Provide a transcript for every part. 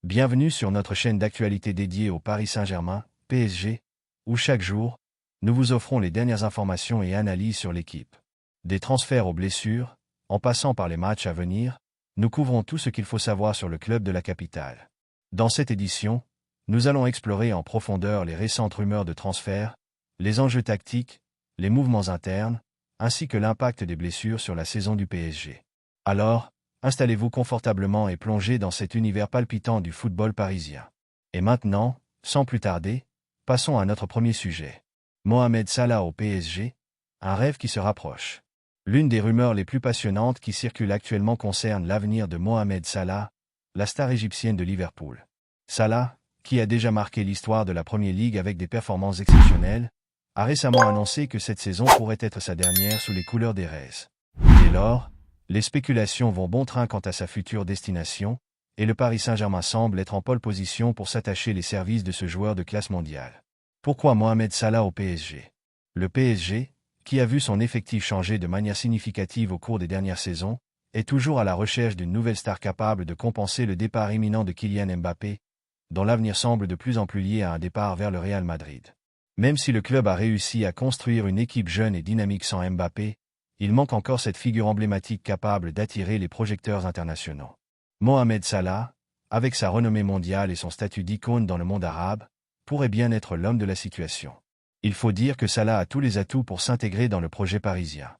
Bienvenue sur notre chaîne d'actualité dédiée au Paris Saint-Germain, PSG, où chaque jour, nous vous offrons les dernières informations et analyses sur l'équipe. Des transferts aux blessures, en passant par les matchs à venir, nous couvrons tout ce qu'il faut savoir sur le club de la capitale. Dans cette édition, nous allons explorer en profondeur les récentes rumeurs de transferts, les enjeux tactiques, les mouvements internes, ainsi que l'impact des blessures sur la saison du PSG. Alors, installez-vous confortablement et plongez dans cet univers palpitant du football parisien. Et maintenant, sans plus tarder, passons à notre premier sujet. Mohamed Salah au PSG, un rêve qui se rapproche. L'une des rumeurs les plus passionnantes qui circulent actuellement concerne l'avenir de Mohamed Salah, la star égyptienne de Liverpool. Salah, qui a déjà marqué l'histoire de la Premier League avec des performances exceptionnelles, a récemment annoncé que cette saison pourrait être sa dernière sous les couleurs des Reds. Dès lors, les spéculations vont bon train quant à sa future destination, et le Paris Saint-Germain semble être en pole position pour s'attacher les services de ce joueur de classe mondiale. Pourquoi Mohamed Salah au PSG? Le PSG, qui a vu son effectif changer de manière significative au cours des dernières saisons, est toujours à la recherche d'une nouvelle star capable de compenser le départ imminent de Kylian Mbappé, dont l'avenir semble de plus en plus lié à un départ vers le Real Madrid. Même si le club a réussi à construire une équipe jeune et dynamique sans Mbappé, il manque encore cette figure emblématique capable d'attirer les projecteurs internationaux. Mohamed Salah, avec sa renommée mondiale et son statut d'icône dans le monde arabe, pourrait bien être l'homme de la situation. Il faut dire que Salah a tous les atouts pour s'intégrer dans le projet parisien.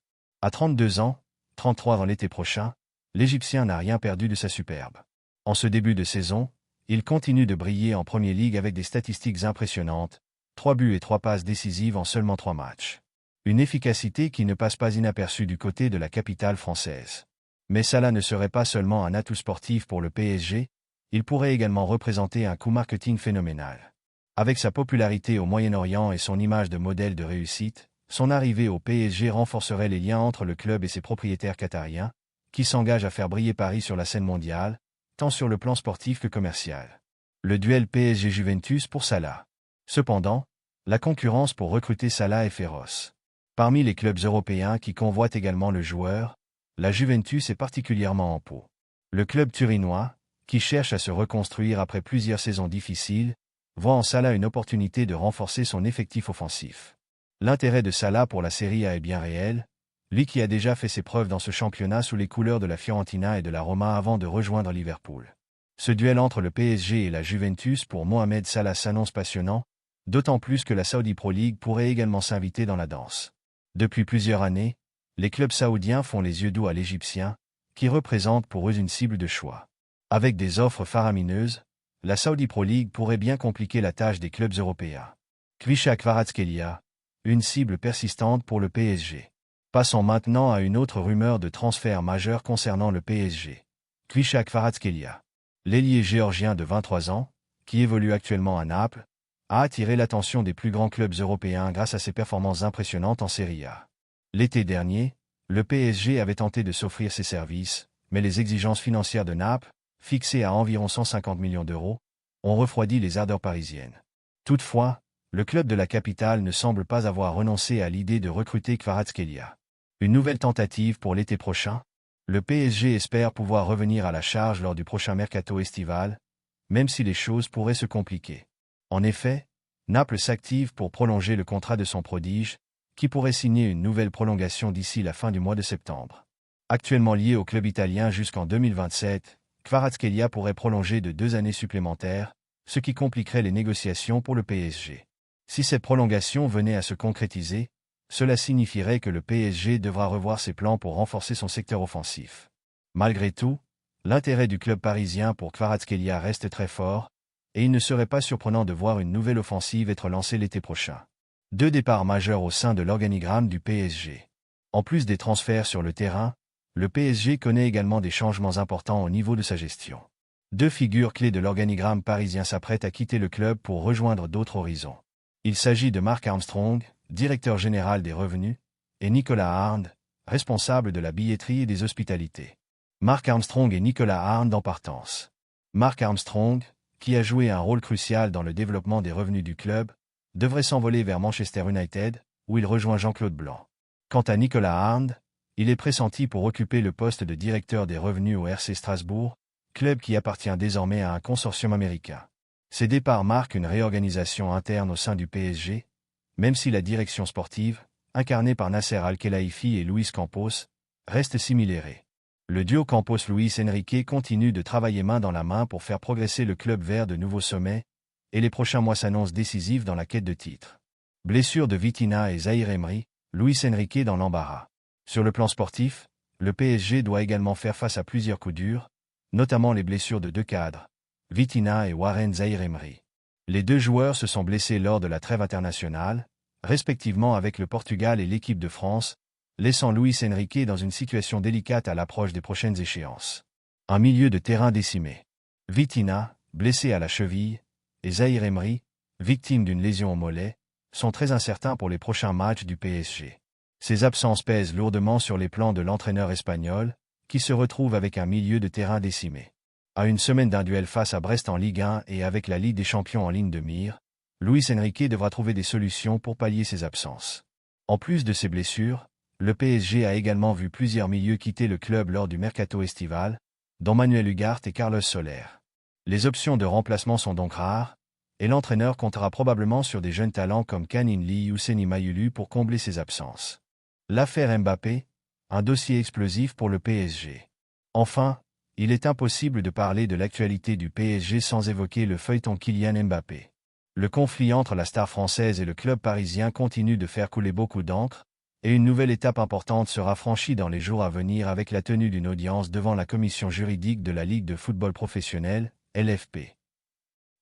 À 32 ans, 33 dans l'été prochain, l'Égyptien n'a rien perdu de sa superbe. En ce début de saison, il continue de briller en Premier League avec des statistiques impressionnantes, 3 buts et 3 passes décisives en seulement 3 matchs. Une efficacité qui ne passe pas inaperçue du côté de la capitale française. Mais Salah ne serait pas seulement un atout sportif pour le PSG, il pourrait également représenter un coup marketing phénoménal. Avec sa popularité au Moyen-Orient et son image de modèle de réussite, son arrivée au PSG renforcerait les liens entre le club et ses propriétaires qatariens, qui s'engagent à faire briller Paris sur la scène mondiale, tant sur le plan sportif que commercial. Le duel PSG-Juventus pour Salah. Cependant, la concurrence pour recruter Salah est féroce. Parmi les clubs européens qui convoitent également le joueur, la Juventus est particulièrement en peau. Le club turinois, qui cherche à se reconstruire après plusieurs saisons difficiles, voit en Salah une opportunité de renforcer son effectif offensif. L'intérêt de Salah pour la Serie A est bien réel, lui qui a déjà fait ses preuves dans ce championnat sous les couleurs de la Fiorentina et de la Roma avant de rejoindre Liverpool. Ce duel entre le PSG et la Juventus pour Mohamed Salah s'annonce passionnant, d'autant plus que la Saudi Pro League pourrait également s'inviter dans la danse. Depuis plusieurs années, les clubs saoudiens font les yeux doux à l'Égyptien, qui représente pour eux une cible de choix. Avec des offres faramineuses, la Saudi Pro League pourrait bien compliquer la tâche des clubs européens. Kvisha Kvaratskhelia, une cible persistante pour le PSG. Passons maintenant à une autre rumeur de transfert majeur concernant le PSG. Kvisha Kvaratskhelia, l'ailier géorgien de 23 ans, qui évolue actuellement à Naples, a attiré l'attention des plus grands clubs européens grâce à ses performances impressionnantes en Serie A. L'été dernier, le PSG avait tenté de s'offrir ses services, mais les exigences financières de Naples, fixées à environ 150 millions d'euros, ont refroidi les ardeurs parisiennes. Toutefois, le club de la capitale ne semble pas avoir renoncé à l'idée de recruter Kvaratskhelia. Une nouvelle tentative pour l'été prochain? Le PSG espère pouvoir revenir à la charge lors du prochain mercato estival, même si les choses pourraient se compliquer. En effet, Naples s'active pour prolonger le contrat de son prodige, qui pourrait signer une nouvelle prolongation d'ici la fin du mois de septembre. Actuellement lié au club italien jusqu'en 2027, Kvaratskhelia pourrait prolonger de 2 années supplémentaires, ce qui compliquerait les négociations pour le PSG. Si cette prolongation venait à se concrétiser, cela signifierait que le PSG devra revoir ses plans pour renforcer son secteur offensif. Malgré tout, l'intérêt du club parisien pour Kvaratskhelia reste très fort, et il ne serait pas surprenant de voir une nouvelle offensive être lancée l'été prochain. 2 départs majeurs au sein de l'organigramme du PSG. En plus des transferts sur le terrain, le PSG connaît également des changements importants au niveau de sa gestion. 2 figures clés de l'organigramme parisien s'apprêtent à quitter le club pour rejoindre d'autres horizons. Il s'agit de Mark Armstrong, directeur général des revenus, et Nicolas Arndt, responsable de la billetterie et des hospitalités. Mark Armstrong et Nicolas Arndt en partance. Mark Armstrong, qui a joué un rôle crucial dans le développement des revenus du club, devrait s'envoler vers Manchester United, où il rejoint Jean-Claude Blanc. Quant à Nicolas Arndt, il est pressenti pour occuper le poste de directeur des revenus au RC Strasbourg, club qui appartient désormais à un consortium américain. Ces départs marquent une réorganisation interne au sein du PSG, même si la direction sportive, incarnée par Nasser Al-Khelaifi et Luis Campos, reste similaire. Le duo Campos-Luis Enrique continue de travailler main dans la main pour faire progresser le club vers de nouveaux sommets, et les prochains mois s'annoncent décisifs dans la quête de titre. Blessure de Vitinha et Zahir Emery, Luis Enrique dans l'embarras. Sur le plan sportif, le PSG doit également faire face à plusieurs coups durs, notamment les blessures de deux cadres, Vitinha et Warren Zahir Emery. Les deux joueurs se sont blessés lors de la trêve internationale, respectivement avec le Portugal et l'équipe de France, laissant Luis Enrique dans une situation délicate à l'approche des prochaines échéances. Un milieu de terrain décimé. Vitinha, blessé à la cheville, et Zahir Emery, victime d'une lésion au mollet, sont très incertains pour les prochains matchs du PSG. Ces absences pèsent lourdement sur les plans de l'entraîneur espagnol, qui se retrouve avec un milieu de terrain décimé. À une semaine d'un duel face à Brest en Ligue 1 et avec la Ligue des Champions en ligne de mire, Luis Enrique devra trouver des solutions pour pallier ces absences. En plus de ces blessures, le PSG a également vu plusieurs milieux quitter le club lors du mercato estival, dont Manuel Ugarte et Carlos Soler. Les options de remplacement sont donc rares, et l'entraîneur comptera probablement sur des jeunes talents comme Kanin Lee ou Seny Mayulu pour combler ces absences. L'affaire Mbappé, un dossier explosif pour le PSG. Enfin, il est impossible de parler de l'actualité du PSG sans évoquer le feuilleton Kylian Mbappé. Le conflit entre la star française et le club parisien continue de faire couler beaucoup d'encre, et une nouvelle étape importante sera franchie dans les jours à venir avec la tenue d'une audience devant la commission juridique de la Ligue de football professionnel, LFP.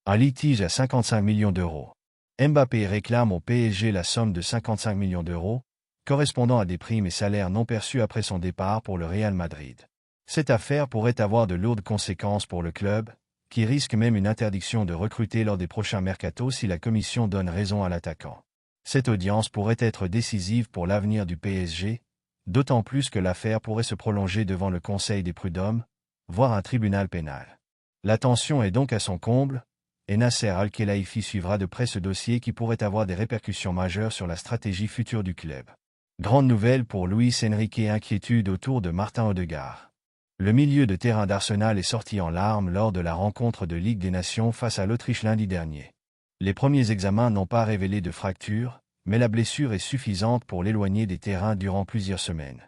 Un litige à 55 millions d'euros. Mbappé réclame au PSG la somme de 55 millions d'euros, correspondant à des primes et salaires non perçus après son départ pour le Real Madrid. Cette affaire pourrait avoir de lourdes conséquences pour le club, qui risque même une interdiction de recruter lors des prochains mercatos si la commission donne raison à l'attaquant. Cette audience pourrait être décisive pour l'avenir du PSG, d'autant plus que l'affaire pourrait se prolonger devant le Conseil des prud'hommes, voire un tribunal pénal. La tension est donc à son comble, et Nasser Al-Khelaifi suivra de près ce dossier qui pourrait avoir des répercussions majeures sur la stratégie future du club. Grande nouvelle pour Luis Enrique, inquiétude autour de Martin Odegaard. Le milieu de terrain d'Arsenal est sorti en larmes lors de la rencontre de Ligue des Nations face à l'Autriche lundi dernier. Les premiers examens n'ont pas révélé de fracture, mais la blessure est suffisante pour l'éloigner des terrains durant plusieurs semaines.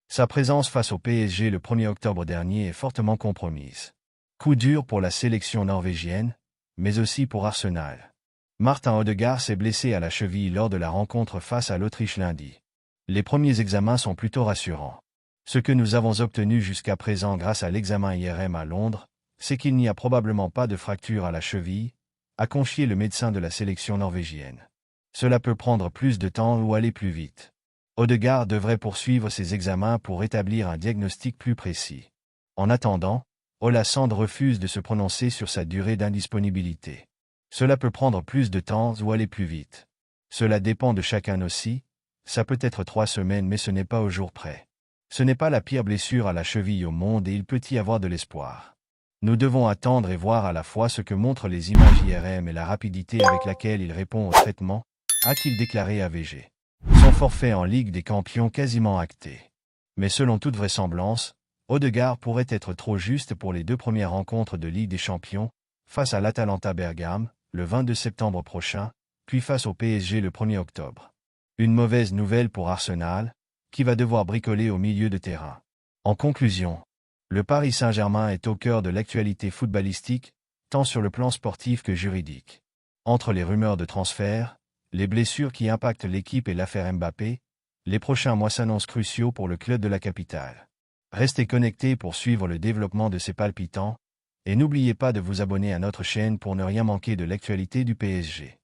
Sa présence face au PSG le 1er octobre dernier est fortement compromise. Coup dur pour la sélection norvégienne, mais aussi pour Arsenal. Martin Odegaard s'est blessé à la cheville lors de la rencontre face à l'Autriche lundi. Les premiers examens sont plutôt rassurants. Ce que nous avons obtenu jusqu'à présent grâce à l'examen IRM à Londres, c'est qu'il n'y a probablement pas de fracture à la cheville, a confié le médecin de la sélection norvégienne. Cela peut prendre plus de temps ou aller plus vite. Odegaard devrait poursuivre ses examens pour établir un diagnostic plus précis. En attendant, Ola Sand refuse de se prononcer sur sa durée d'indisponibilité. Cela peut prendre plus de temps ou aller plus vite. Cela dépend de chacun aussi, ça peut être 3 semaines mais ce n'est pas au jour près. Ce n'est pas la pire blessure à la cheville au monde et il peut y avoir de l'espoir. Nous devons attendre et voir à la fois ce que montrent les images IRM et la rapidité avec laquelle il répond au traitement, a-t-il déclaré à VG. Son forfait en Ligue des Champions quasiment acté. Mais selon toute vraisemblance, Odegaard pourrait être trop juste pour les 2 premières rencontres de Ligue des Champions, face à l'Atalanta Bergame, le 22 septembre prochain, puis face au PSG le 1er octobre. Une mauvaise nouvelle pour Arsenal, qui va devoir bricoler au milieu de terrain. En conclusion, le Paris Saint-Germain est au cœur de l'actualité footballistique, tant sur le plan sportif que juridique. Entre les rumeurs de transfert, les blessures qui impactent l'équipe et l'affaire Mbappé, les prochains mois s'annoncent cruciaux pour le club de la capitale. Restez connectés pour suivre le développement de ces palpitants, et n'oubliez pas de vous abonner à notre chaîne pour ne rien manquer de l'actualité du PSG.